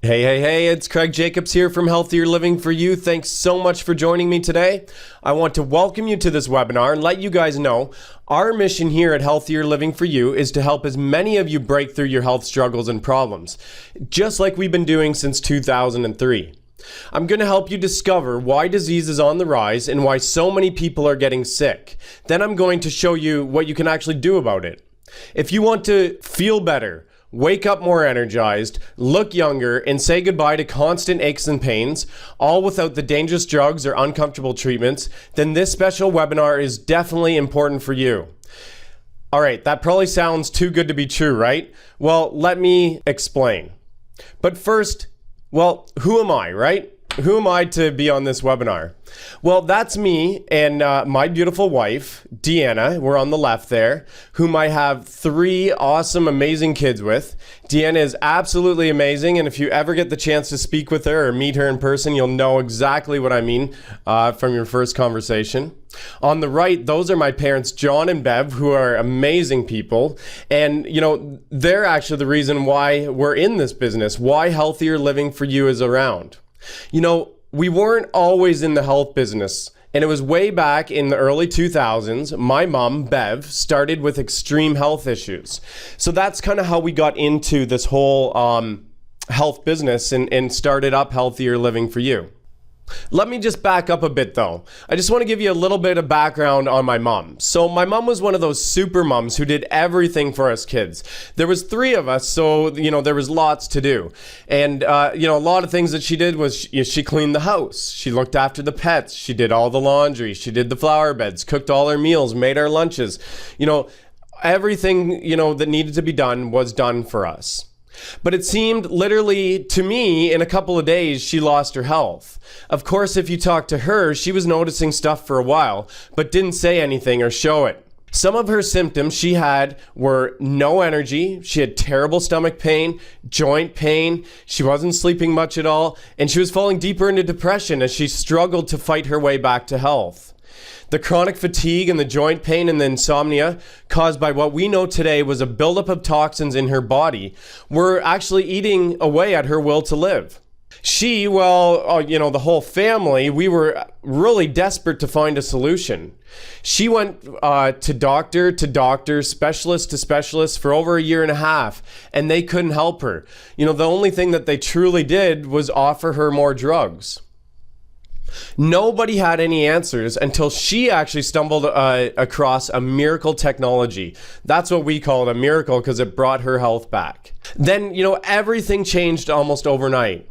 Hey, it's Craig Jacobs here from Healthier Living for You. Thanks so much for joining me today. I want to welcome you to this webinar and let you guys know our mission here at Healthier Living for You is to help as many of you break through your health struggles and problems, just like we've been doing since 2003. I'm going to help you discover why disease is on the rise and why so many people are getting sick. Then I'm going to show you what you can actually do about it. If you want to feel better, wake up more energized, look younger, and say goodbye to constant aches and pains, all without the dangerous drugs or uncomfortable treatments, then this special webinar is definitely important for you. All right, that probably sounds too good to be true, right? Well, let me explain. But first, who am I, right? Who am I to be on this webinar? Well, that's me and my beautiful wife, Deanna. We're on the left there, whom I have 3 awesome, amazing kids with. Deanna is absolutely amazing, and if you ever get the chance to speak with her or meet her in person, you'll know exactly what I mean from your first conversation. On the right, those are my parents, John and Bev, who are amazing people. And, they're actually the reason why we're in this business, why Healthier Living for You is around. We weren't always in the health business, and it was way back in the early 2000s. My mom, Bev, started with extreme health issues. So that's kind of how we got into this whole health business and started up Healthier Living for You. Let me just back up a bit though. I just want to give you a little bit of background on my mom. So my mom was one of those super moms who did everything for us kids. There was 3 of us, so there was lots to do. And a lot of things that she did was she cleaned the house. She looked after the pets. She did all the laundry. She did the flower beds, cooked all our meals, made our lunches. Everything, that needed to be done was done for us. But it seemed literally to me in a couple of days she lost her health. Of course, if you talk to her, she was noticing stuff for a while, but didn't say anything or show it. Some of her symptoms she had were no energy, she had terrible stomach pain, joint pain, she wasn't sleeping much at all, and she was falling deeper into depression as she struggled to fight her way back to health. The chronic fatigue and the joint pain and the insomnia caused by what we know today was a buildup of toxins in her body were actually eating away at her will to live. She, the whole family, we were really desperate to find a solution. She went to doctor, specialist to specialist for over a year and a half, and they couldn't help her. The only thing that they truly did was offer her more drugs. Nobody had any answers until she actually stumbled across a miracle technology. That's what we call it, a miracle, because it brought her health back. Then, everything changed almost overnight.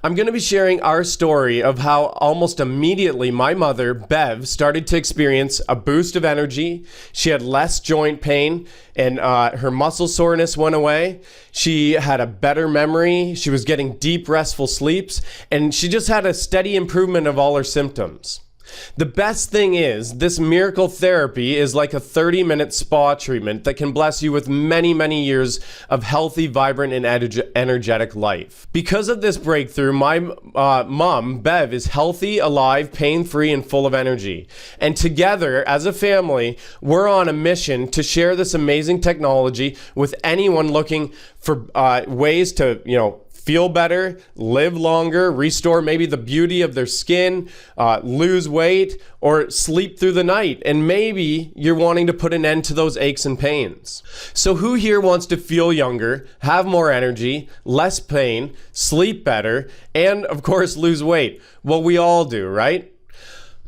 I'm going to be sharing our story of how almost immediately my mother, Bev, started to experience a boost of energy. She had less joint pain and her muscle soreness went away. She had a better memory. She was getting deep, restful sleeps, and she just had a steady improvement of all her symptoms. The best thing is, this miracle therapy is like a 30-minute spa treatment that can bless you with many, many years of healthy, vibrant, and energetic life. Because of this breakthrough, my mom, Bev, is healthy, alive, pain-free, and full of energy. And together, as a family, we're on a mission to share this amazing technology with anyone looking for ways to, feel better, live longer, restore maybe the beauty of their skin, lose weight, or sleep through the night. And maybe you're wanting to put an end to those aches and pains. So who here wants to feel younger, have more energy, less pain, sleep better, and of course lose weight? Well, we all do, right?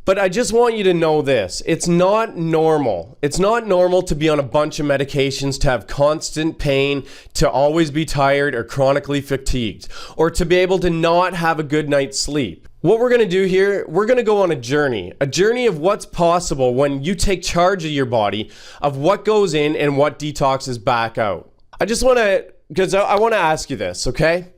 But I just want you to know this. It's not normal. It's not normal to be on a bunch of medications, to have constant pain, to always be tired or chronically fatigued, or to be able to not have a good night's sleep. What we're going to do here, we're going to go on a journey of what's possible when you take charge of your body, of what goes in and what detoxes back out. I want to ask you this, okay?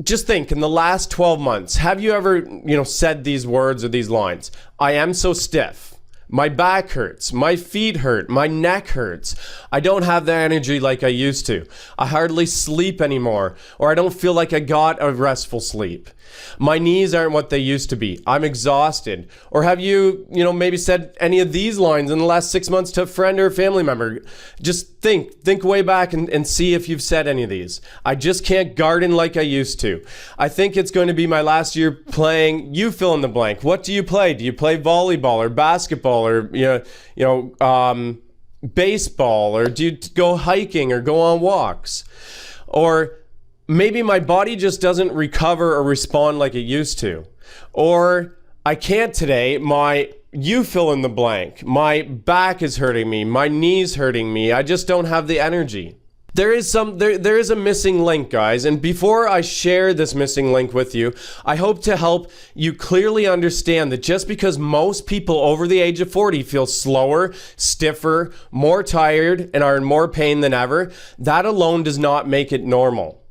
Just think, in the last 12 months, have you ever, said these words or these lines? I am so stiff. My back hurts. My feet hurt. My neck hurts. I don't have the energy like I used to. I hardly sleep anymore, or I don't feel like I got a restful sleep. My knees aren't what they used to be. I'm exhausted. Or have you, maybe said any of these lines in the last 6 months to a friend or a family member? Just think way back and see if you've said any of these. I just can't garden like I used to. I think it's going to be my last year playing, you fill in the blank. What do you play? Do you play volleyball or basketball or, baseball, or do you go hiking or go on walks? Or maybe my body just doesn't recover or respond like it used to. Or I can't today, you fill in the blank. My back is hurting me, my knees hurting me. I just don't have the energy. There is a missing link, guys, and before I share this missing link with you, I hope to help you clearly understand that just because most people over the age of 40 feel slower, stiffer, more tired, and are in more pain than ever, that alone does not make it normal.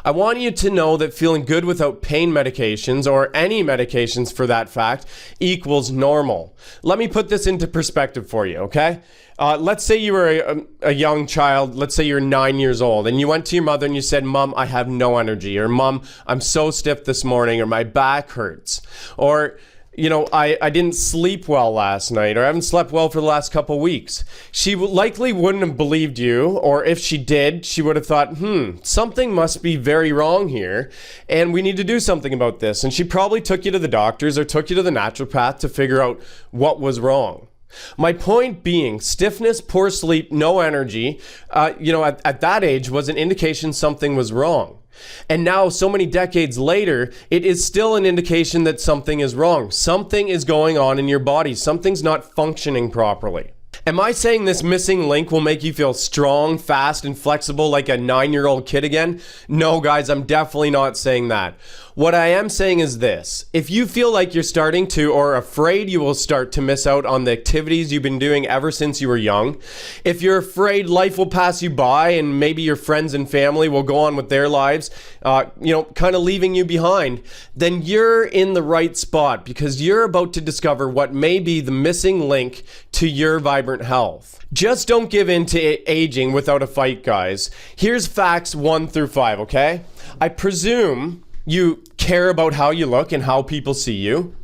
I want you to know that feeling good without pain medications, or any medications for that fact, equals normal. Let me put this into perspective for you, okay? Let's say you were a young child, let's say you're 9 years old, and you went to your mother and you said, "Mom, I have no energy," or "Mom, I'm so stiff this morning," or "My back hurts," or I didn't sleep well last night, or I haven't slept well for the last couple weeks. She likely wouldn't have believed you, or if she did, she would have thought, something must be very wrong here, and we need to do something about this. And she probably took you to the doctors or took you to the naturopath to figure out what was wrong. My point being, stiffness, poor sleep, no energy, at that age was an indication something was wrong. And now, so many decades later, it is still an indication that something is wrong. Something is going on in your body. Something's not functioning properly. Am I saying this missing link will make you feel strong, fast, and flexible like a 9-year-old kid again? No, guys, I'm definitely not saying that. What I am saying is this: if you feel like you're starting to, or afraid you will start to miss out on the activities you've been doing ever since you were young, if you're afraid life will pass you by and maybe your friends and family will go on with their lives, kind of leaving you behind, then you're in the right spot, because you're about to discover what may be the missing link to your vibrant health. Just don't give in to aging without a fight, guys. Here's facts 1 through 5, okay? I presume you care about how you look and how people see you.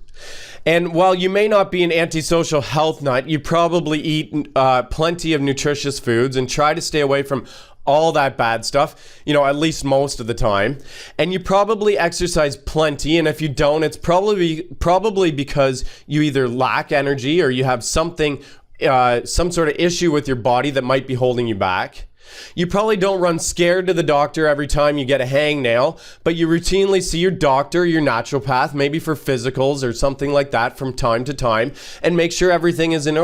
And while you may not be an antisocial health nut, you probably eat plenty of nutritious foods and try to stay away from all that bad stuff, at least most of the time. And you probably exercise plenty, and if you don't, it's probably because you either lack energy or you have some sort of issue with your body that might be holding you back. You probably don't run scared to the doctor every time you get a hangnail, but you routinely see your doctor, your naturopath, maybe for physicals or something like that from time to time, and make sure everything is in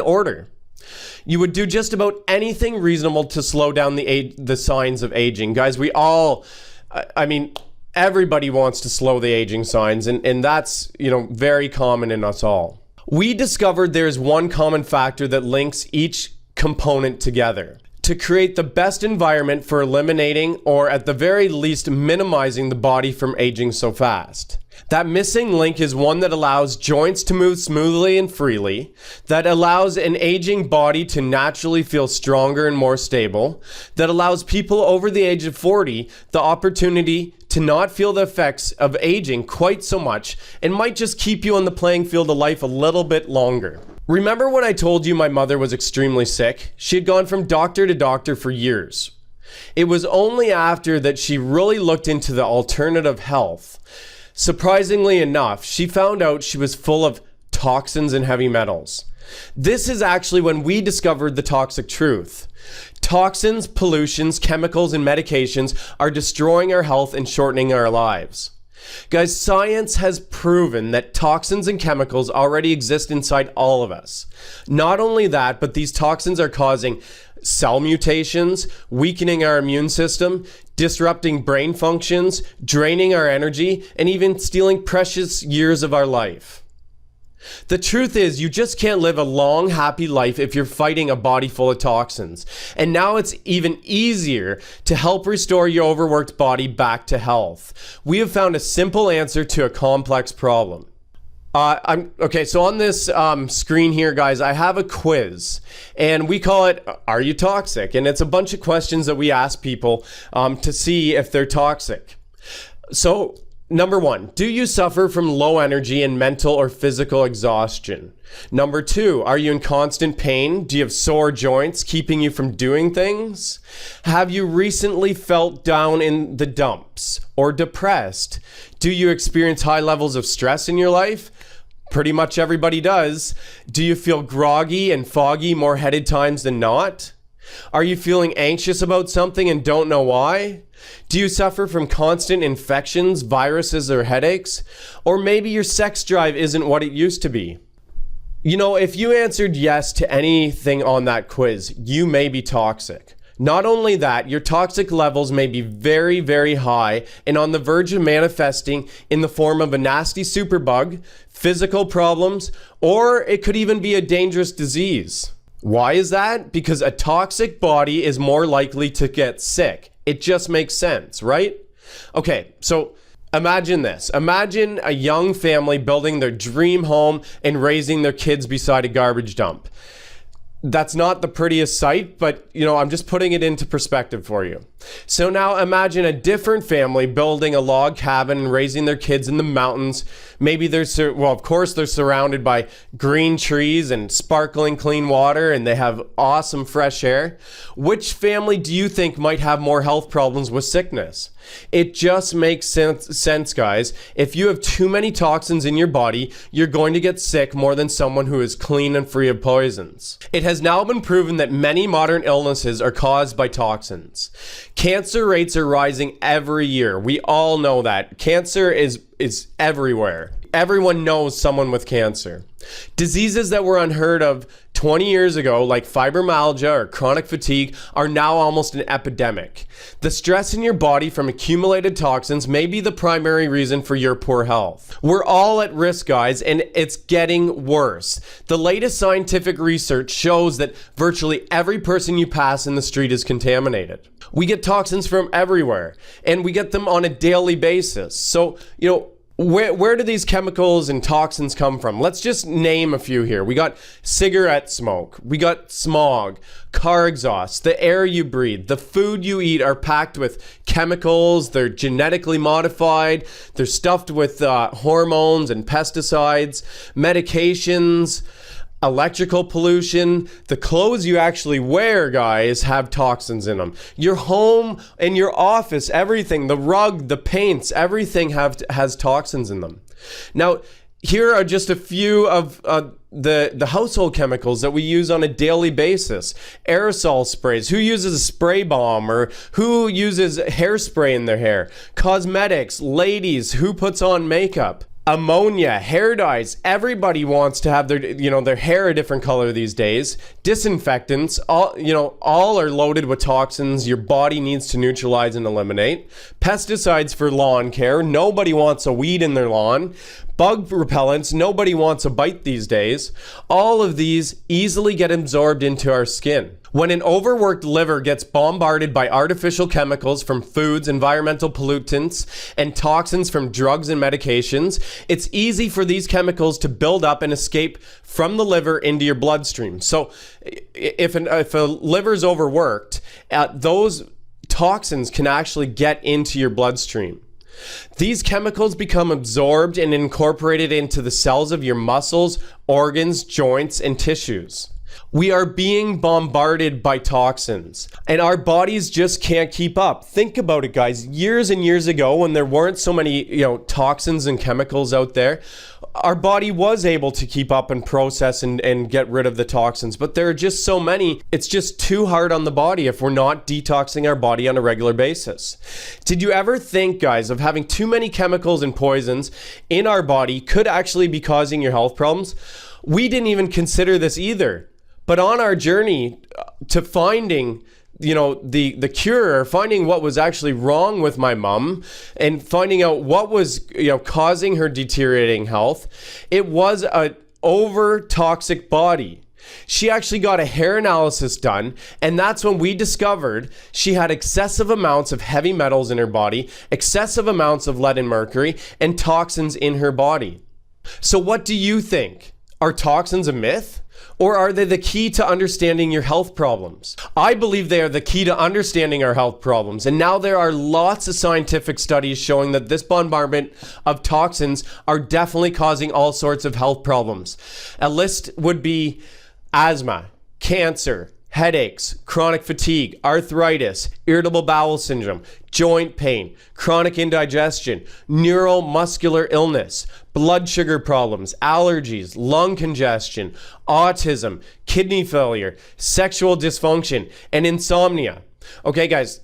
order. You would do just about anything reasonable to slow down the signs of aging. Guys, everybody wants to slow the aging signs, and that's, very common in us all. We discovered there's one common factor that links each component together to create the best environment for eliminating, or at the very least minimizing, the body from aging so fast. That missing link is one that allows joints to move smoothly and freely, that allows an aging body to naturally feel stronger and more stable, that allows people over the age of 40 the opportunity to not feel the effects of aging quite so much, and might just keep you on the playing field of life a little bit longer. Remember when I told you my mother was extremely sick? She had gone from doctor to doctor for years. It was only after that she really looked into the alternative health. Surprisingly enough, she found out she was full of toxins and heavy metals. This is actually when we discovered the toxic truth. Toxins, pollutions, chemicals, and medications are destroying our health and shortening our lives. Guys, science has proven that toxins and chemicals already exist inside all of us. Not only that, but these toxins are causing cell mutations, weakening our immune system, disrupting brain functions, draining our energy, and even stealing precious years of our life. The truth is, you just can't live a long, happy life if you're fighting a body full of toxins. And now it's even easier to help restore your overworked body back to health. We have found a simple answer to a complex problem. I'm okay. So on this screen here, guys, I have a quiz, and we call it "Are You Toxic?" And it's a bunch of questions that we ask people to see if they're toxic. So, number 1, do you suffer from low energy and mental or physical exhaustion? Number 2, are you in constant pain? Do you have sore joints keeping you from doing things? Have you recently felt down in the dumps or depressed? Do you experience high levels of stress in your life? Pretty much everybody does. Do you feel groggy and foggy more headed times than not? Are you feeling anxious about something and don't know why? Do you suffer from constant infections, viruses, or headaches? Or maybe your sex drive isn't what it used to be. You know, if you answered yes to anything on that quiz, you may be toxic. Not only that, your toxic levels may be very, very high and on the verge of manifesting in the form of a nasty superbug, physical problems, or it could even be a dangerous disease. Why is that? Because a toxic body is more likely to get sick. It just makes sense, right? Okay, so imagine this. Imagine a young family building their dream home and raising their kids beside a garbage dump. That's not the prettiest sight, but I'm just putting it into perspective for you. So now imagine a different family building a log cabin and raising their kids in the mountains. Maybe of course they're surrounded by green trees and sparkling clean water, and they have awesome fresh air. Which family do you think might have more health problems with sickness? It just makes sense, guys. If you have too many toxins in your body, you're going to get sick more than someone who is clean and free of poisons. It has now been proven that many modern illnesses are caused by toxins. Cancer rates are rising every year. We all know that. Cancer is everywhere. Everyone knows someone with cancer. Diseases that were unheard of 20 years ago, like fibromyalgia or chronic fatigue, are now almost an epidemic. The stress in your body from accumulated toxins may be the primary reason for your poor health. We're all at risk, guys, and it's getting worse. The latest scientific research shows that virtually every person you pass in the street is contaminated. We get toxins from everywhere, and we get them on a daily basis. So, where do these chemicals and toxins come from? Let's just name a few here. We got cigarette smoke. We got smog, car exhaust, the air you breathe, the food you eat are packed with chemicals. They're genetically modified. They're stuffed with hormones and pesticides, medications, electrical pollution. The clothes you actually wear, guys, have toxins in them. Your home and your office, everything, the rug, the paints, everything has toxins in them. Now, here are just a few of the household chemicals that we use on a daily basis. Aerosol sprays. Who uses a spray bomb, or who uses hairspray in their hair? Cosmetics. Ladies. Who puts on makeup? Ammonia, hair dyes. Everybody wants to have their hair a different color these days. Disinfectants, all are loaded with toxins your body needs to neutralize and eliminate. Pesticides for lawn care. Nobody wants a weed in their lawn. Bug repellents. Nobody wants a bite these days. All of these easily get absorbed into our skin. When an overworked liver gets bombarded by artificial chemicals from foods, environmental pollutants, and toxins from drugs and medications, it's easy for these chemicals to build up and escape from the liver into your bloodstream. So if a liver's overworked, those toxins can actually get into your bloodstream. These chemicals become absorbed and incorporated into the cells of your muscles, organs, joints, and tissues. We are being bombarded by toxins, and our bodies just can't keep up. Think about it, guys. Years and years ago, when there weren't so many, toxins and chemicals out there, our body was able to keep up and process and get rid of the toxins. But there are just so many, it's just too hard on the body if we're not detoxing our body on a regular basis. Did you ever think, guys, of having too many chemicals and poisons in our body could actually be causing your health problems? We didn't even consider this either. But on our journey to finding, the cure, finding what was actually wrong with my mom and finding out what was, causing her deteriorating health, it was an over-toxic body. She actually got a hair analysis done, and that's when we discovered she had excessive amounts of heavy metals in her body, excessive amounts of lead and mercury, and toxins in her body. So what do you think? Are toxins a myth? Or are they the key to understanding your health problems? I believe they are the key to understanding our health problems. And now there are lots of scientific studies showing that this bombardment of toxins are definitely causing all sorts of health problems. A list would be asthma, cancer, headaches, chronic fatigue, arthritis, irritable bowel syndrome, joint pain, chronic indigestion, neuromuscular illness, blood sugar problems, allergies, lung congestion, autism, kidney failure, sexual dysfunction, and insomnia. Okay, guys,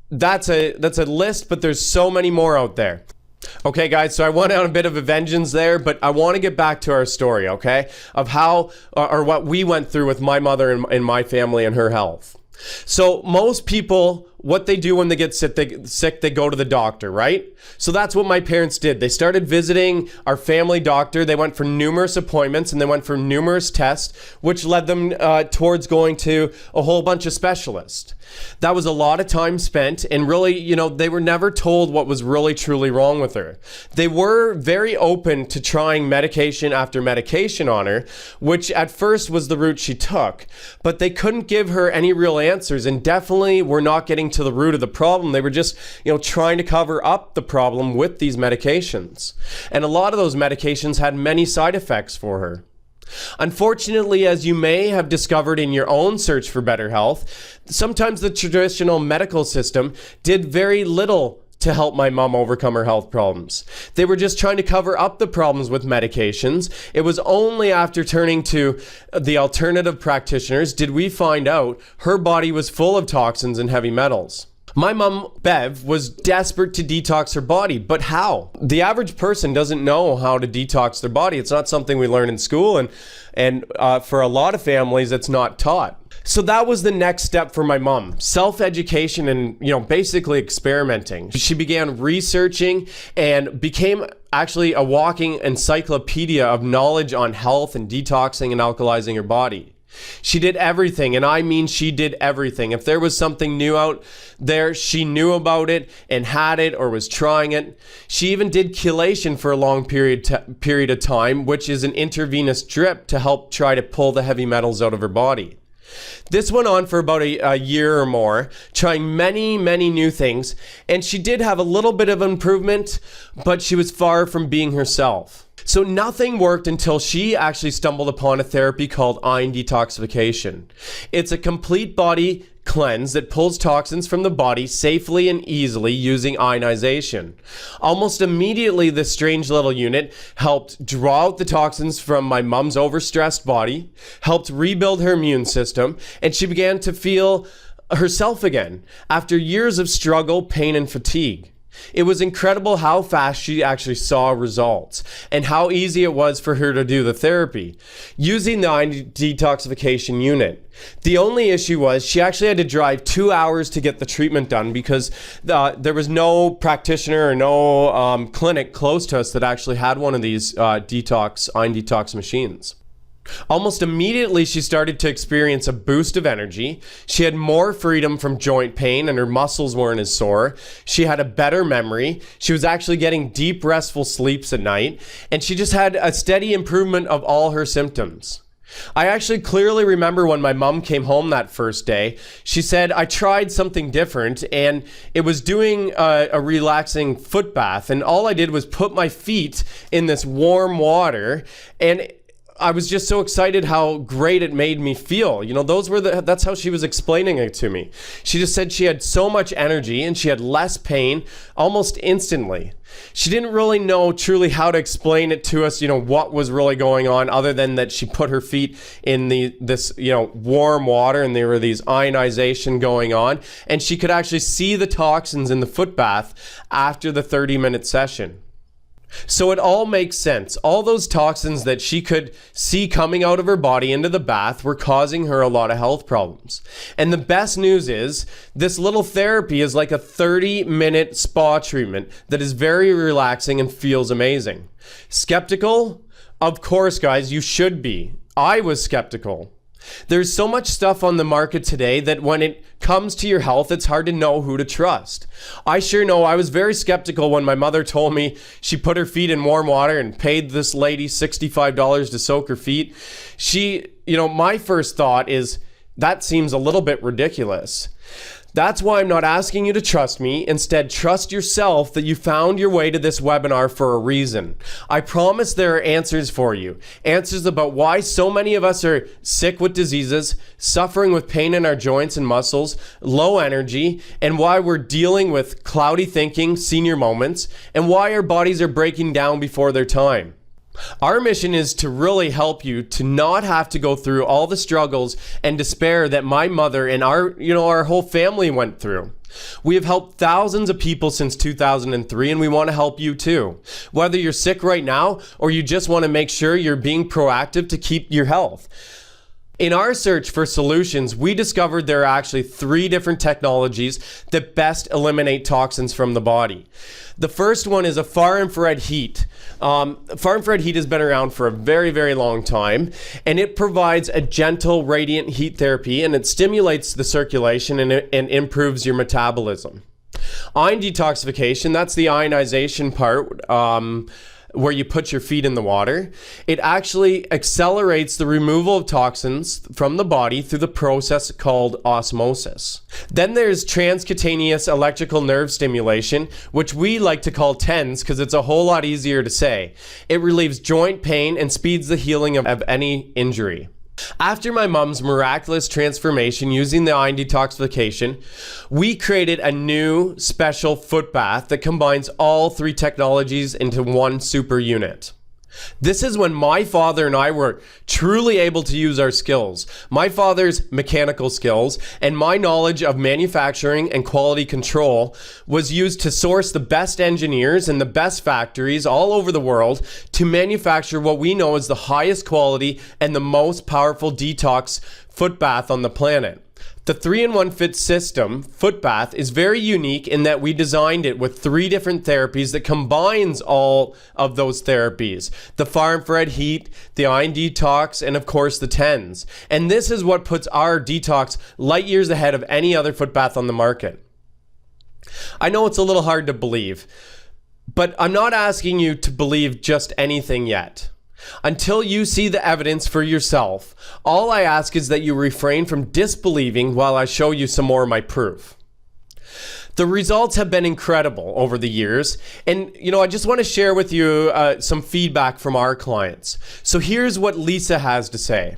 that's a list, but there's so many more out there. Okay, guys, so I went on a bit of a vengeance there, but I want to get back to our story, okay, of how or what we went through with my mother and my family and her health. So most people, what they do when they get sick, they go to the doctor, right? So that's what my parents did. They started visiting our family doctor. They went for numerous appointments and they went for numerous tests, which led them towards going to a whole bunch of specialists. That was a lot of time spent, and really, they were never told what was really truly wrong with her. They were very open to trying medication after medication on her, which at first was the route she took, but they couldn't give her any real answers, and definitely were not getting to the root of the problem. They were just, trying to cover up the problem with these medications. And a lot of those medications had many side effects for her. Unfortunately, as you may have discovered in your own search for better health, sometimes the traditional medical system did very little to help my mom overcome her health problems. They were just trying to cover up the problems with medications. It was only after turning to the alternative practitioners did we find out her body was full of toxins and heavy metals. My mom, Bev, was desperate to detox her body, but how? The average person doesn't know how to detox their body. It's not something we learn in school, and for a lot of families, it's not taught. So that was the next step for my mom, self-education and, basically experimenting. She began researching and became actually a walking encyclopedia of knowledge on health and detoxing and alkalizing her body. She did everything, and I mean she did everything. If there was something new out there, she knew about it and had it or was trying it. She even did chelation for a long period of time, which is an intravenous drip to help try to pull the heavy metals out of her body. This went on for about a year or more, trying many, many new things, and she did have a little bit of improvement, but she was far from being herself. So nothing worked until she actually stumbled upon a therapy called ion detoxification. It's a complete body cleanse that pulls toxins from the body safely and easily using ionization. Almost immediately, this strange little unit helped draw out the toxins from my mom's overstressed body, helped rebuild her immune system, and she began to feel herself again after years of struggle, pain, and fatigue. It was incredible how fast she actually saw results and how easy it was for her to do the therapy using the ion detoxification unit. The only issue was she actually had to drive 2 hours to get the treatment done because there was no practitioner or no clinic close to us that actually had one of these ion detox machines. Almost immediately, she started to experience a boost of energy. She had more freedom from joint pain and her muscles weren't as sore. She had a better memory. She was actually getting deep, restful sleeps at night. And she just had a steady improvement of all her symptoms. I actually clearly remember when my mom came home that first day, she said, I tried something different and it was doing a relaxing foot bath. And all I did was put my feet in this warm water, and I was just so excited how great it made me feel. That's how she was explaining it to me. She just said she had so much energy and she had less pain almost instantly. She didn't really know truly how to explain it to us, what was really going on, other than that she put her feet in this warm water and there were these ionization going on, and she could actually see the toxins in the foot bath after the 30-minute session. So it all makes sense. All those toxins that she could see coming out of her body into the bath were causing her a lot of health problems. And the best news is this little therapy is like a 30-minute spa treatment that is very relaxing and feels amazing. Skeptical? Of course, guys, you should be. I was skeptical. There's so much stuff on the market today that when it comes to your health, it's hard to know who to trust. I sure know I was very skeptical when my mother told me she put her feet in warm water and paid this lady $65 to soak her feet. My first thought is, that seems a little bit ridiculous. That's why I'm not asking you to trust me. Instead, trust yourself that you found your way to this webinar for a reason. I promise there are answers for you. Answers about why so many of us are sick with diseases, suffering with pain in our joints and muscles, low energy, and why we're dealing with cloudy thinking, senior moments, and why our bodies are breaking down before their time. Our mission is to really help you to not have to go through all the struggles and despair that my mother and our whole family went through. We have helped thousands of people since 2003, and we want to help you too. Whether you're sick right now or you just want to make sure you're being proactive to keep your health. In our search for solutions, we discovered there are actually 3 different technologies that best eliminate toxins from the body. The first one is a far infrared heat. Far infrared heat has been around for a very, very long time, and it provides a gentle, radiant heat therapy, and it stimulates the circulation and improves your metabolism. Ion detoxification, that's the ionization part, where you put your feet in the water. It actually accelerates the removal of toxins from the body through the process called osmosis. Then there's transcutaneous electrical nerve stimulation, which we like to call TENS because it's a whole lot easier to say. It relieves joint pain and speeds the healing of any injury. After my mom's miraculous transformation using the ion detoxification, we created a new special foot bath that combines all 3 technologies into one super unit. This is when my father and I were truly able to use our skills. My father's mechanical skills and my knowledge of manufacturing and quality control was used to source the best engineers and the best factories all over the world to manufacture what we know is the highest quality and the most powerful detox foot bath on the planet. The 3-in-1 Fit system, foot bath, is very unique in that we designed it with 3 different therapies that combines all of those therapies. The far infrared heat, the ion detox, and of course the TENS. And this is what puts our detox light years ahead of any other foot bath on the market. I know it's a little hard to believe, but I'm not asking you to believe just anything yet. Until you see the evidence for yourself, all I ask is that you refrain from disbelieving while I show you some more of my proof. The results have been incredible over the years, and I just want to share with you some feedback from our clients. So here's what Lisa has to say.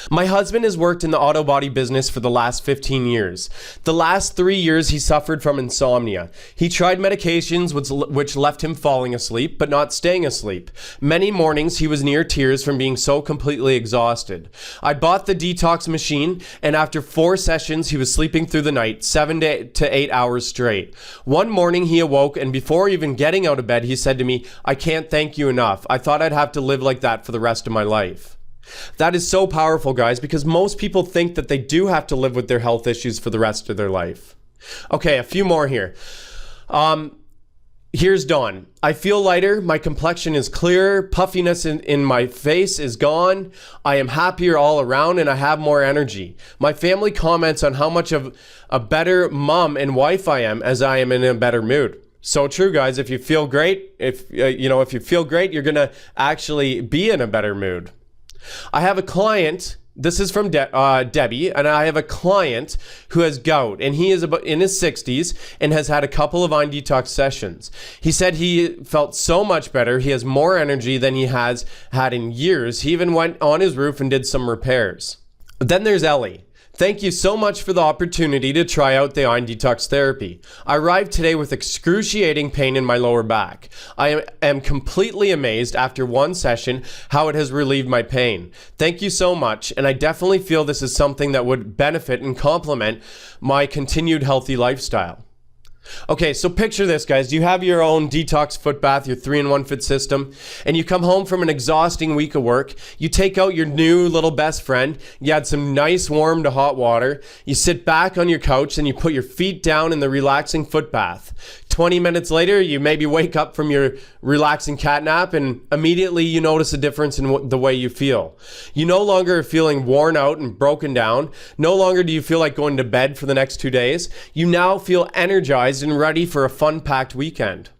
My husband has worked in the auto body business for the last 15 years. The last 3 years he suffered from insomnia. He tried medications which left him falling asleep, but not staying asleep. Many mornings he was near tears from being so completely exhausted. I bought the detox machine, and after 4 sessions he was sleeping through the night, 7 to 8 hours straight. One morning he awoke, and before even getting out of bed he said to me, "I can't thank you enough. I thought I'd have to live like that for the rest of my life." That is so powerful, guys, because most people think that they do have to live with their health issues for the rest of their life. Okay, a few more here. Here's Dawn. I feel lighter. My complexion is clearer. Puffiness in my face is gone. I am happier all around, and I have more energy. My family comments on how much of a better mom and wife I am as I am in a better mood. So true, guys. If you feel great, if you feel great, you're going to actually be in a better mood. I have a client, this is from Debbie, and I have a client who has gout, and he is about in his 60s and has had a couple of ion detox sessions. He said he felt so much better. He has more energy than he has had in years. He even went on his roof and did some repairs. Then there's Ellie. Thank you so much for the opportunity to try out the ion detox therapy. I arrived today with excruciating pain in my lower back. I am completely amazed after 1 session how it has relieved my pain. Thank you so much, and I definitely feel this is something that would benefit and complement my continued healthy lifestyle. Okay, so picture this, guys. You have your own detox foot bath, your 3-in-1 fit system, and you come home from an exhausting week of work. You take out your new little best friend, you add some nice warm to hot water, you sit back on your couch, and you put your feet down in the relaxing foot bath. 20 minutes later, you maybe wake up from your relaxing cat nap, and immediately you notice a difference in the way you feel. You no longer are feeling worn out and broken down. No longer do you feel like going to bed for the next 2 days. You now feel energized and ready for a fun-packed weekend.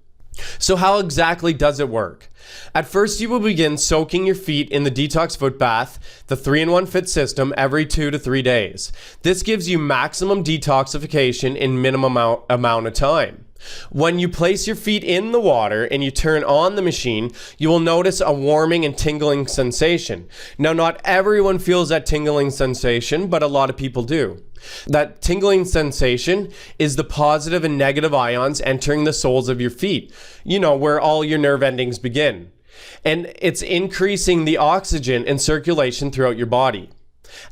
So how exactly does it work? At first, you will begin soaking your feet in the detox foot bath, the 3-in-1 fit system, every 2 to 3 days. This gives you maximum detoxification in minimum amount of time. When you place your feet in the water and you turn on the machine, you will notice a warming and tingling sensation. Now, not everyone feels that tingling sensation, but a lot of people do. That tingling sensation is the positive and negative ions entering the soles of your feet, where all your nerve endings begin. And it's increasing the oxygen and circulation throughout your body.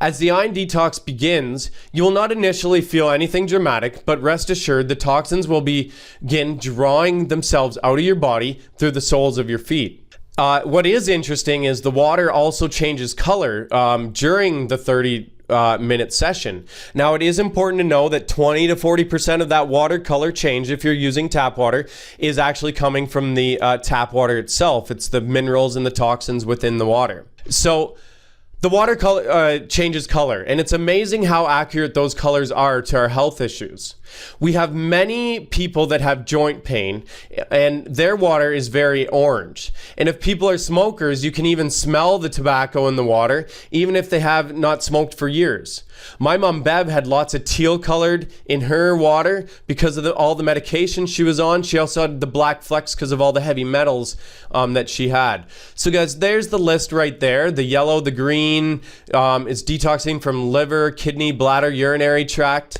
As the ion detox begins, you will not initially feel anything dramatic, but rest assured the toxins will begin drawing themselves out of your body through the soles of your feet. What is interesting is the water also changes color during the 30-minute session. Now, it is important to know that 20 to 40% of that water color change, if you're using tap water, is actually coming from the tap water itself. It's the minerals and the toxins within the water. So the water color changes color, and it's amazing how accurate those colors are to our health issues. We have many people that have joint pain, and their water is very orange. And if people are smokers, you can even smell the tobacco in the water, even if they have not smoked for years. My mom Bev had lots of teal colored in her water because of all the medication she was on. She also had the black flecks because of all the heavy metals that she had. So guys, there's the list right there. The yellow, the green is detoxing from liver, kidney, bladder, urinary tract.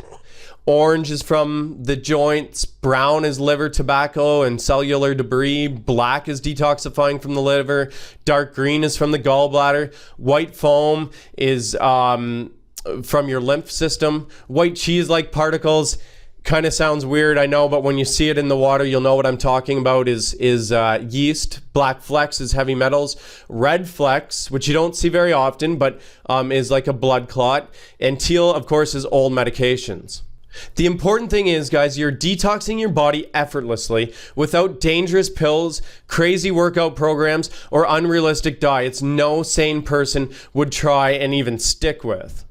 Orange is from the joints, brown is liver, tobacco, and cellular debris, black is detoxifying from the liver, dark green is from the gallbladder, white foam is from your lymph system, white cheese-like particles, kind of sounds weird, I know, but when you see it in the water, you'll know what I'm talking about, is yeast. Black flecks is heavy metals. Red flecks, which you don't see very often, but is like a blood clot. And teal, of course, is old medications. The important thing is, guys, you're detoxing your body effortlessly without dangerous pills, crazy workout programs, or unrealistic diets no sane person would try and even stick with.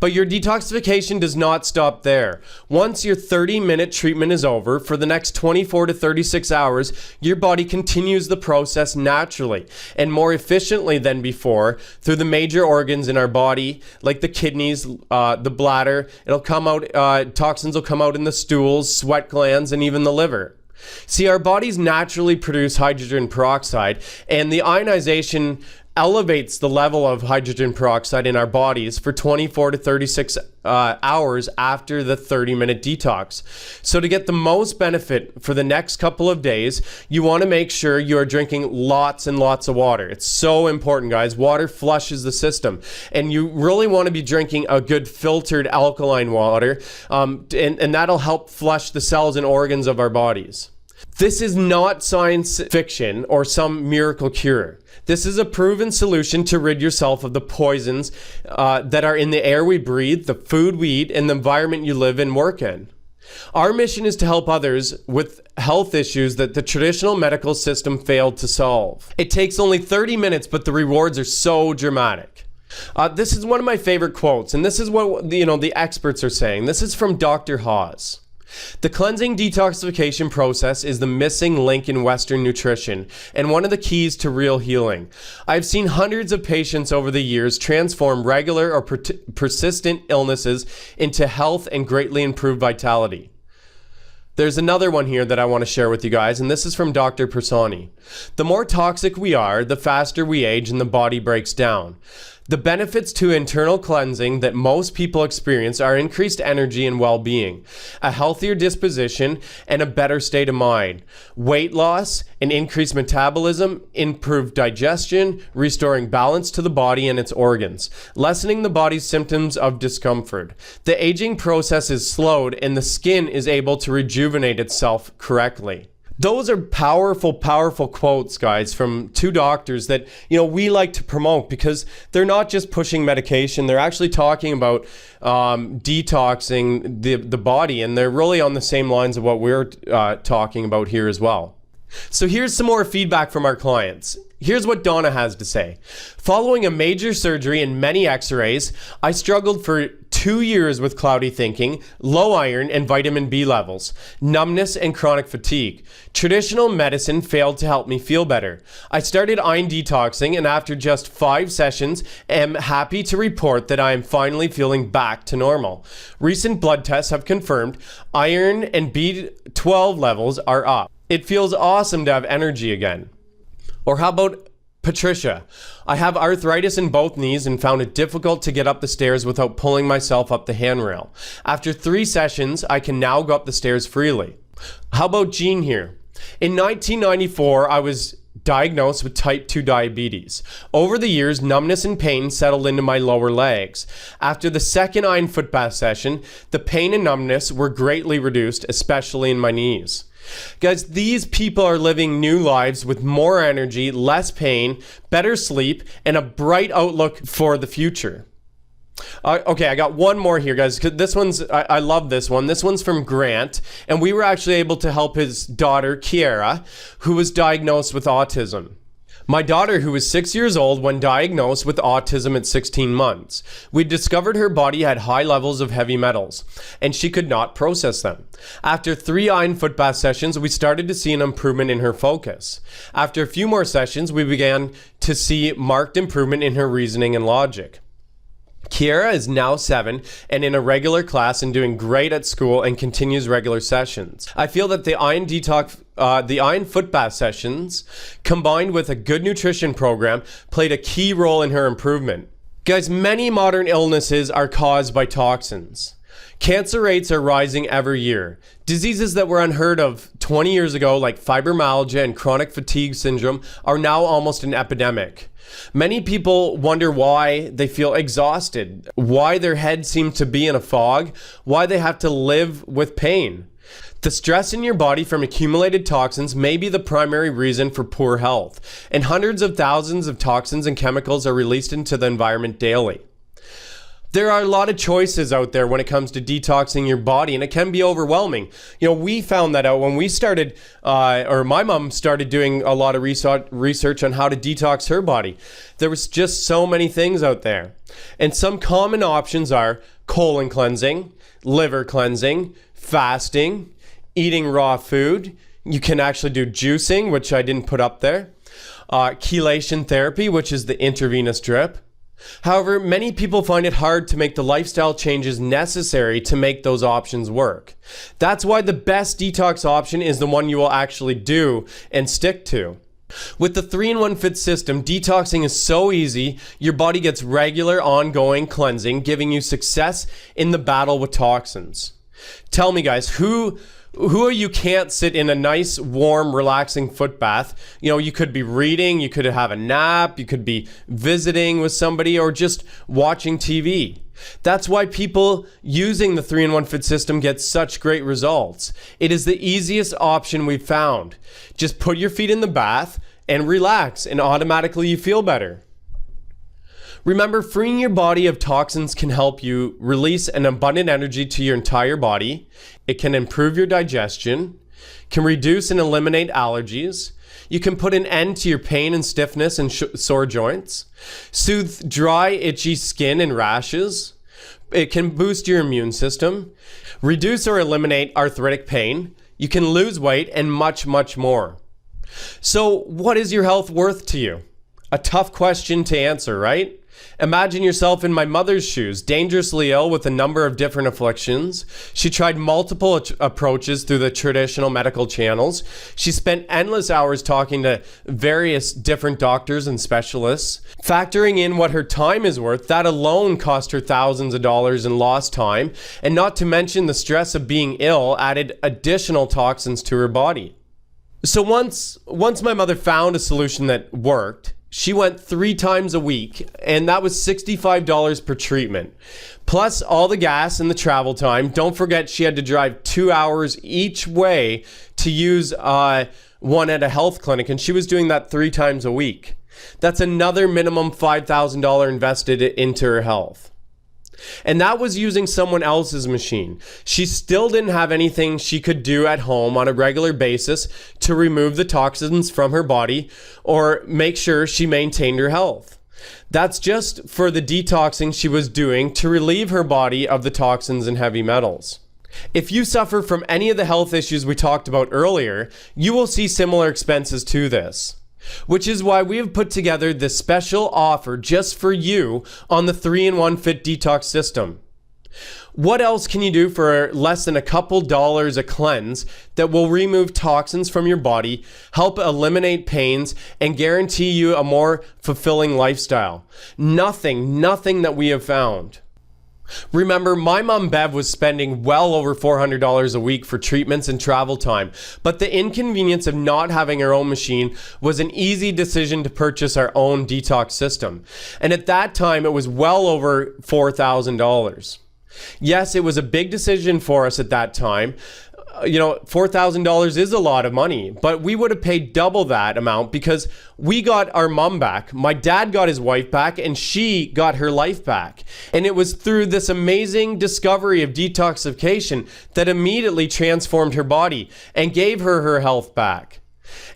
But your detoxification does not stop there. Once your 30-minute treatment is over, for the next 24 to 36 hours, your body continues the process naturally and more efficiently than before through the major organs in our body, like the kidneys, the bladder. It'll come out, toxins will come out in the stools, sweat glands, and even the liver. See, our bodies naturally produce hydrogen peroxide, and the ionization elevates the level of hydrogen peroxide in our bodies for 24 to 36 hours after the 30-minute detox. So to get the most benefit for the next couple of days, you want to make sure you are drinking lots and lots of water. It's so important, guys. Water flushes the system, and you really want to be drinking a good filtered alkaline water, and that'll help flush the cells and organs of our bodies. This is not science fiction or some miracle cure. This is a proven solution to rid yourself of the poisons that are in the air we breathe, the food we eat, and the environment you live and work in. Our mission is to help others with health issues that the traditional medical system failed to solve. It takes only 30 minutes, but the rewards are so dramatic. This is one of my favorite quotes, and this is what the experts are saying. This is from Dr. Haas. The cleansing detoxification process is the missing link in Western nutrition and one of the keys to real healing. I've seen hundreds of patients over the years transform regular or persistent illnesses into health and greatly improved vitality. There's another one here that I want to share with you guys, and this is from Dr. Persani. The more toxic we are, the faster we age and the body breaks down. The benefits to internal cleansing that most people experience are increased energy and well-being, a healthier disposition, and a better state of mind. Weight loss, an increased metabolism, improved digestion, restoring balance to the body and its organs, lessening the body's symptoms of discomfort. The aging process is slowed and the skin is able to rejuvenate itself correctly. Those are powerful, powerful quotes, guys, from two doctors that, we like to promote because they're not just pushing medication. They're actually talking about detoxing the body, and they're really on the same lines of what we're talking about here as well. So here's some more feedback from our clients. Here's what Donna has to say. Following a major surgery and many x-rays, I struggled for 2 years with cloudy thinking, low iron and vitamin B levels, numbness and chronic fatigue. Traditional medicine failed to help me feel better. I started iron detoxing, and after just 5 sessions, am happy to report that I am finally feeling back to normal. Recent blood tests have confirmed iron and B12 levels are up. It feels awesome to have energy again. Or how about Patricia? I have arthritis in both knees and found it difficult to get up the stairs without pulling myself up the handrail. After 3 sessions, I can now go up the stairs freely. How about Jean here? In 1994, I was diagnosed with type 2 diabetes. Over the years, numbness and pain settled into my lower legs. After the second iron foot bath session, the pain and numbness were greatly reduced, especially in my knees. Guys, these people are living new lives with more energy, less pain, better sleep, and a bright outlook for the future. Okay, I got one more here, guys. This one's, I love this one. This one's from Grant, and we were actually able to help his daughter, Kiara, who was diagnosed with autism. My daughter, who was 6 years old when diagnosed with autism at 16 months, we discovered her body had high levels of heavy metals, and she could not process them. After 3 iron foot bath sessions, we started to see an improvement in her focus. After a few more sessions, we began to see marked improvement in her reasoning and logic. Kiara is now 7 and in a regular class and doing great at school and continues regular sessions. I feel that the iron foot bath sessions, combined with a good nutrition program, played a key role in her improvement. Guys, many modern illnesses are caused by toxins. Cancer rates are rising every year. Diseases that were unheard of 20 years ago, like fibromyalgia and chronic fatigue syndrome, are now almost an epidemic. Many people wonder why they feel exhausted, why their head seems to be in a fog, why they have to live with pain. The stress in your body from accumulated toxins may be the primary reason for poor health, and hundreds of thousands of toxins and chemicals are released into the environment daily. There are a lot of choices out there when it comes to detoxing your body, and it can be overwhelming. We found that out when we started, or my mom started doing a lot of research on how to detox her body. There was just so many things out there. And some common options are colon cleansing, liver cleansing, fasting, eating raw food. You can actually do juicing, which I didn't put up there. Chelation therapy, which is the intravenous drip. However, many people find it hard to make the lifestyle changes necessary to make those options work. That's why the best detox option is the one you will actually do and stick to. With the 3-in-1 Fit system, detoxing is so easy, your body gets regular, ongoing cleansing, giving you success in the battle with toxins. Tell me, guys, who you can't sit in a nice, warm, relaxing foot bath? You could be reading, you could have a nap, you could be visiting with somebody, or just watching TV. That's why people using the 3-in-1 Fit system get such great results. It is the easiest option we've found. Just put your feet in the bath and relax, and automatically you feel better. Remember, freeing your body of toxins can help you release an abundant energy to your entire body. It can improve your digestion, can reduce and eliminate allergies. You can put an end to your pain and stiffness and sore joints, soothe dry, itchy skin and rashes. It can boost your immune system, reduce or eliminate arthritic pain. You can lose weight and much, much more. So what is your health worth to you? A tough question to answer, right? Imagine yourself in my mother's shoes, dangerously ill with a number of different afflictions. She tried multiple approaches through the traditional medical channels. She spent endless hours talking to various different doctors and specialists. Factoring in what her time is worth, that alone cost her thousands of dollars in lost time, and not to mention the stress of being ill added additional toxins to her body. So once my mother found a solution that worked, she went 3 times a week, and that was $65 per treatment. Plus all the gas and the travel time. Don't forget she had to drive 2 hours each way to use one at a health clinic, and she was doing that 3 times a week. That's another minimum $5,000 invested into her health. And that was using someone else's machine. She still didn't have anything she could do at home on a regular basis to remove the toxins from her body or make sure she maintained her health. That's just for the detoxing she was doing to relieve her body of the toxins and heavy metals. If you suffer from any of the health issues we talked about earlier, you will see similar expenses to this. Which is why we have put together this special offer just for you on the 3-in-1 Fit Detox system. What else can you do for less than a couple dollars a cleanse that will remove toxins from your body, help eliminate pains, and guarantee you a more fulfilling lifestyle? Nothing that we have found. Remember, my mom Bev was spending well over $400 a week for treatments and travel time, but the inconvenience of not having her own machine was an easy decision to purchase our own detox system. And at that time, it was well over $4,000. Yes, it was a big decision for us at that time. $4,000 is a lot of money, but we would have paid double that amount because we got our mom back. My dad got his wife back, and she got her life back. And it was through this amazing discovery of detoxification that immediately transformed her body and gave her her health back.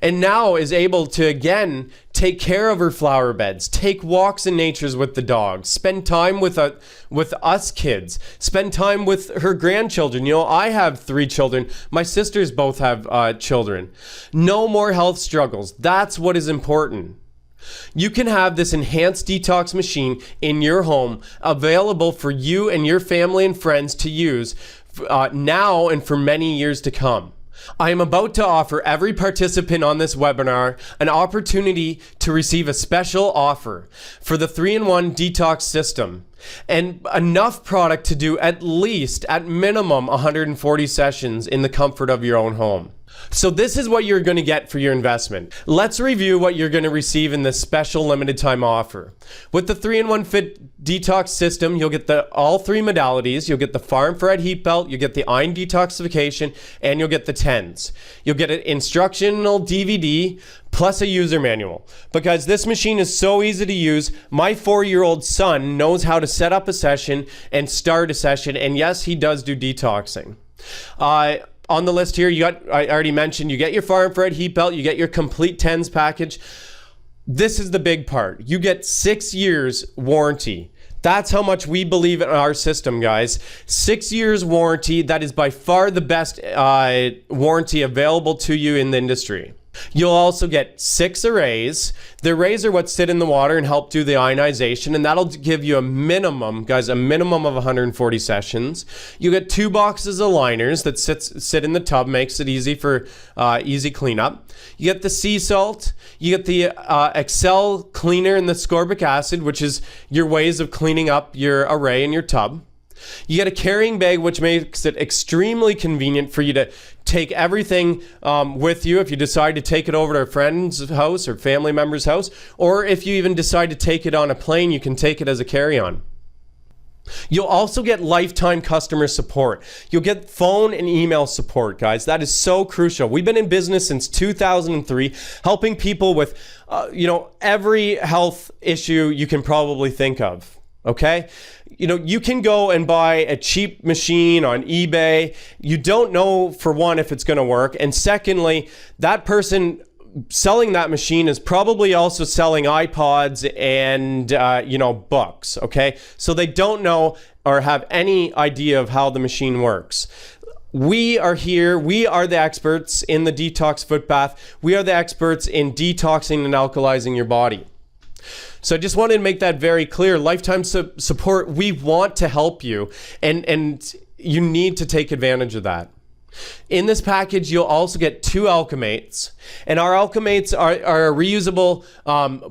And now is able to again take care of her flower beds, take walks in nature with the dogs, spend time with us kids, spend time with her grandchildren. I have 3 children. My sisters both have children. No more health struggles. That's what is important. You can have this enhanced detox machine in your home available for you and your family and friends to use now and for many years to come. I am about to offer every participant on this webinar an opportunity to receive a special offer for the 3-in-1 detox system and enough product to do at minimum 140 sessions in the comfort of your own home. So this is what you're going to get for your investment. Let's review what you're going to receive in this special limited time offer. With the 3-in-1 Fit Detox system, you'll get all 3 modalities. You'll get the far-infrared heat belt, you'll get the iron detoxification, and you'll get the TENS. You'll get an instructional DVD plus a user manual. Because this machine is so easy to use, my 4-year-old son knows how to set up a session and start a session, and yes, he does do detoxing. On the list here, I already mentioned, you get your far-infrared heat belt, you get your complete TENS package. This is the big part. You get 6 years warranty. That's how much we believe in our system, guys. 6 years warranty. That is by far the best warranty available to you in the industry. You'll also get 6 arrays. The arrays are what sit in the water and help do the ionization, and that'll give you a minimum, guys, a minimum of 140 sessions. You get 2 boxes of liners that sit in the tub, makes it easy for easy cleanup. You get the sea salt. You get the Excel cleaner and the ascorbic acid, which is your ways of cleaning up your array in your tub. You get a carrying bag, which makes it extremely convenient for you to take everything with you if you decide to take it over to a friend's house or family member's house, or if you even decide to take it on a plane, you can take it as a carry-on. You'll also get lifetime customer support. You'll get phone and email support, guys. That is so crucial. We've been in business since 2003, helping people with every health issue you can probably think of. Okay? You can go and buy a cheap machine on eBay. You don't know, for one, if it's going to work. And secondly, that person selling that machine is probably also selling iPods and, books. Okay. So they don't know or have any idea of how the machine works. We are here. We are the experts in the detox foot bath. We are the experts in detoxing and alkalizing your body. So I just wanted to make that very clear. Lifetime support, we want to help you, and you need to take advantage of that. In this package, you'll also get 2 Alchemates, and our Alchemates are a reusable,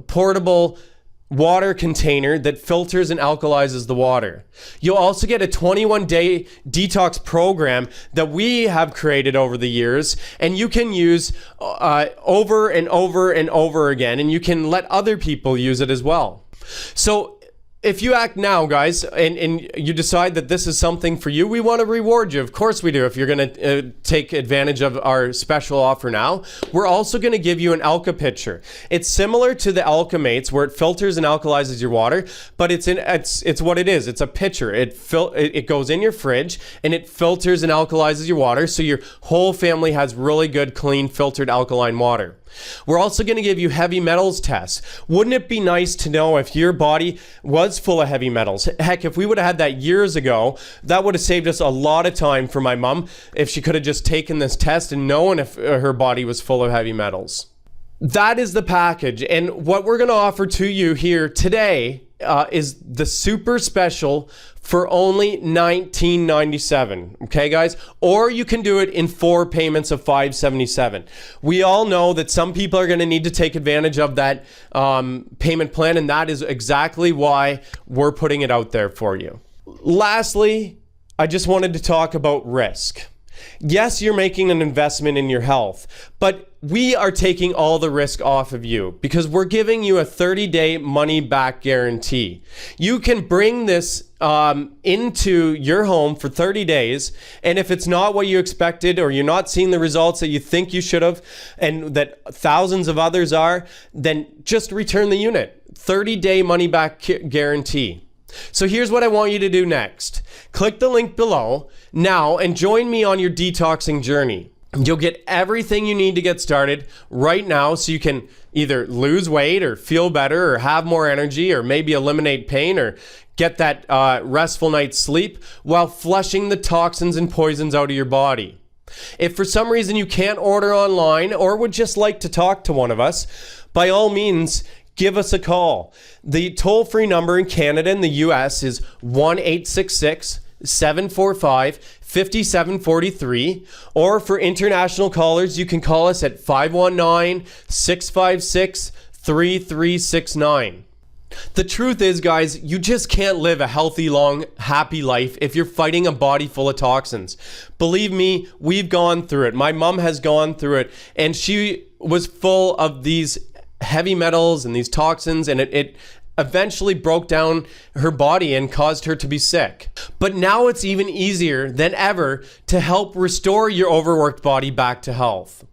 portable water container that filters and alkalizes the water. You'll also get a 21-day detox program that we have created over the years, and you can use over and over and over again, and you can let other people use it as well. So if you act now, guys, and you decide that this is something for you, we want to reward you. Of course we do. If you're going to take advantage of our special offer now, we're also going to give you an Alka pitcher. It's similar to the Alchemates, where it filters and alkalizes your water, but it's what it is. It's a pitcher. It goes in your fridge, and it filters and alkalizes your water, so your whole family has really good, clean, filtered alkaline water. We're also going to give you heavy metals tests. Wouldn't it be nice to know if your body was full of heavy metals? Heck, if we would have had that years ago, that would have saved us a lot of time for my mom if she could have just taken this test and known if her body was full of heavy metals. That is the package, and what we're going to offer to you here today is the super special for only $19.97. Okay, guys? Or you can do it in 4 payments of $577. We all know that some people are going to need to take advantage of that payment plan, and that is exactly why we're putting it out there for you. Lastly, I just wanted to talk about risk. Yes, you're making an investment in your health, but we are taking all the risk off of you because we're giving you a 30-day money-back guarantee. You can bring this into your home for 30 days, and if it's not what you expected or you're not seeing the results that you think you should have and that thousands of others are, then just return the unit. 30-day money-back guarantee. So here's what I want you to do next. Click the link below now and join me on your detoxing journey. You'll get everything you need to get started right now so you can either lose weight or feel better or have more energy or maybe eliminate pain or get that restful night's sleep while flushing the toxins and poisons out of your body. If for some reason you can't order online or would just like to talk to one of us, by all means, give us a call. The toll-free number in Canada and the US is 1-866-745-5743, or for international callers, you can call us at 519-656-3369. The truth is, guys, you just can't live a healthy, long, happy life if you're fighting a body full of toxins. Believe me, we've gone through it. My mom has gone through it, and she was full of these heavy metals and these toxins, and it eventually broke down her body and caused her to be sick. But now it's even easier than ever to help restore your overworked body back to health.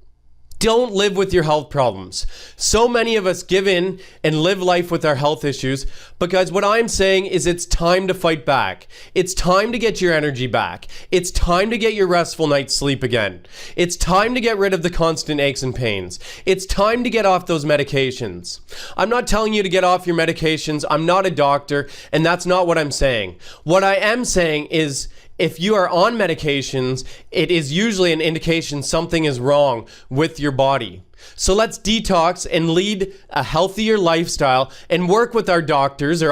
Don't live with your health problems. So many of us give in and live life with our health issues, but guys, what I'm saying is it's time to fight back. It's time to get your energy back. It's time to get your restful night's sleep again. It's time to get rid of the constant aches and pains. It's time to get off those medications. I'm not telling you to get off your medications. I'm not a doctor, and that's not what I'm saying. What I am saying is, if you are on medications, it is usually an indication something is wrong with your body. So let's detox and lead a healthier lifestyle and work with our doctors or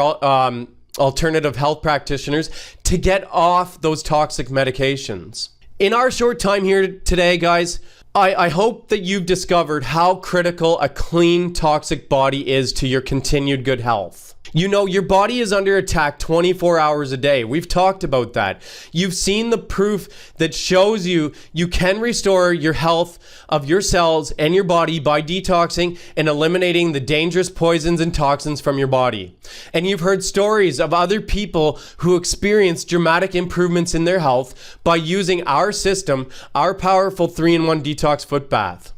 alternative health practitioners to get off those toxic medications. In our short time here today, guys, I hope that you've discovered how critical a clean, toxic body is to your continued good health. You know, your body is under attack 24 hours a day. We've talked about that. You've seen the proof that shows you can restore your health of your cells and your body by detoxing and eliminating the dangerous poisons and toxins from your body. And you've heard stories of other people who experienced dramatic improvements in their health by using our system, our powerful 3-in-1 detox foot bath.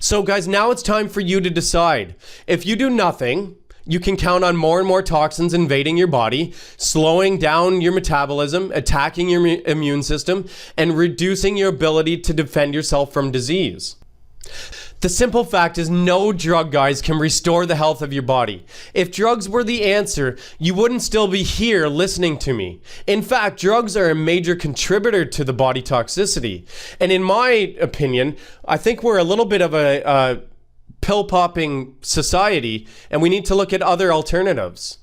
So guys, now it's time for you to decide. If you do nothing, you can count on more and more toxins invading your body, slowing down your metabolism, attacking your immune system, and reducing your ability to defend yourself from disease. The simple fact is no drug, guys, can restore the health of your body. If drugs were the answer, you wouldn't still be here listening to me. In fact, drugs are a major contributor to the body toxicity. And in my opinion, I think we're a little bit of a pill popping society, and we need to look at other alternatives.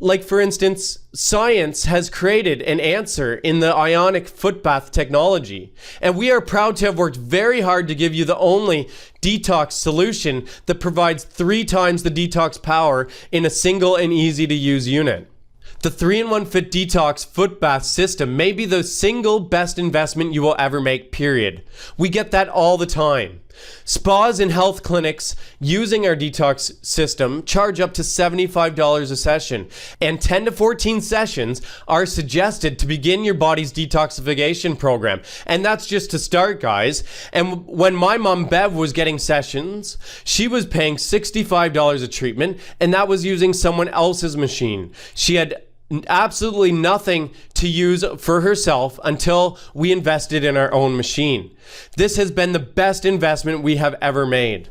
Like, for instance, science has created an answer in the ionic foot bath technology. And we are proud to have worked very hard to give you the only detox solution that provides 3 times the detox power in a single and easy to use unit. The 3-in-1 Fit Detox foot bath system may be the single best investment you will ever make, period. We get that all the time. Spas and health clinics using our detox system charge up to $75 a session, and 10 to 14 sessions are suggested to begin your body's detoxification program. And that's just to start, guys. And when my mom Bev was getting sessions, she was paying $65 a treatment, and that was using someone else's machine. She had absolutely nothing to use for herself until we invested in our own machine. This has been the best investment we have ever made.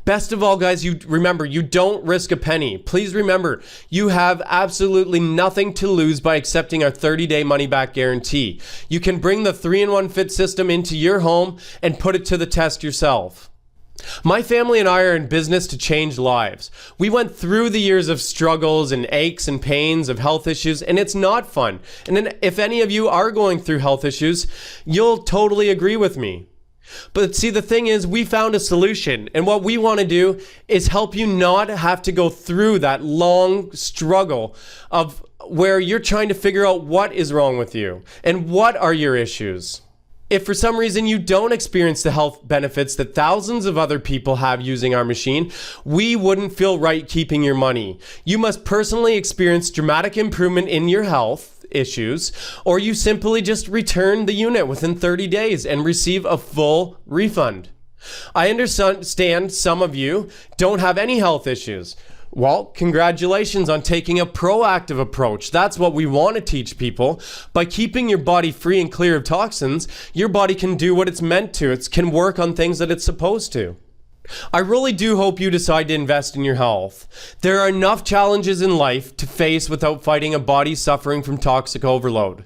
Best of all, guys, you remember, you don't risk a penny. Please remember, you have absolutely nothing to lose by accepting our 30-day money-back guarantee. You can bring the 3-in-1 Fit system into your home and put it to the test yourself. My family and I are in business to change lives. We went through the years of struggles and aches and pains of health issues, and it's not fun. And then if any of you are going through health issues, you'll totally agree with me. But see, the thing is, we found a solution, and what we want to do is help you not have to go through that long struggle of where you're trying to figure out what is wrong with you and what are your issues. If for some reason you don't experience the health benefits that thousands of other people have using our machine, we wouldn't feel right keeping your money. You must personally experience dramatic improvement in your health issues, or you simply just return the unit within 30 days and receive a full refund. I understand some of you don't have any health issues. Well, congratulations on taking a proactive approach. That's what we want to teach people. By keeping your body free and clear of toxins, your body can do what it's meant to. It can work on things that it's supposed to. I really do hope you decide to invest in your health. There are enough challenges in life to face without fighting a body suffering from toxic overload.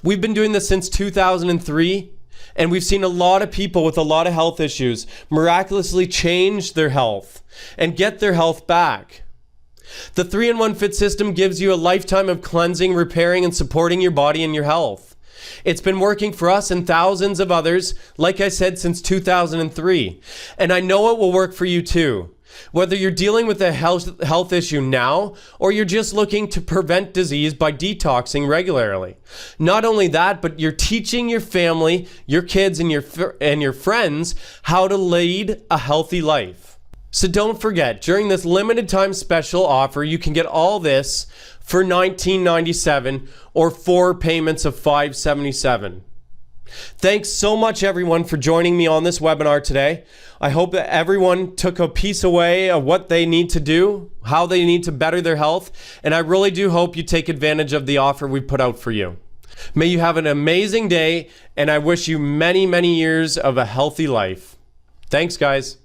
We've been doing this since 2003. And we've seen a lot of people with a lot of health issues miraculously change their health and get their health back. The 3-in-1 Fit system gives you a lifetime of cleansing, repairing, and supporting your body and your health. It's been working for us and thousands of others, like I said, since 2003. And I know it will work for you too. Whether you're dealing with a health issue now, or you're just looking to prevent disease by detoxing regularly. Not only that, but you're teaching your family, your kids, and your friends how to lead a healthy life. So don't forget, during this limited time special offer, you can get all this for $19.97 or 4 payments of $577. Thanks so much, everyone, for joining me on this webinar today. I hope that everyone took a piece away of what they need to do, how they need to better their health, and I really do hope you take advantage of the offer we put out for you. May you have an amazing day, and I wish you many, many years of a healthy life. Thanks, guys.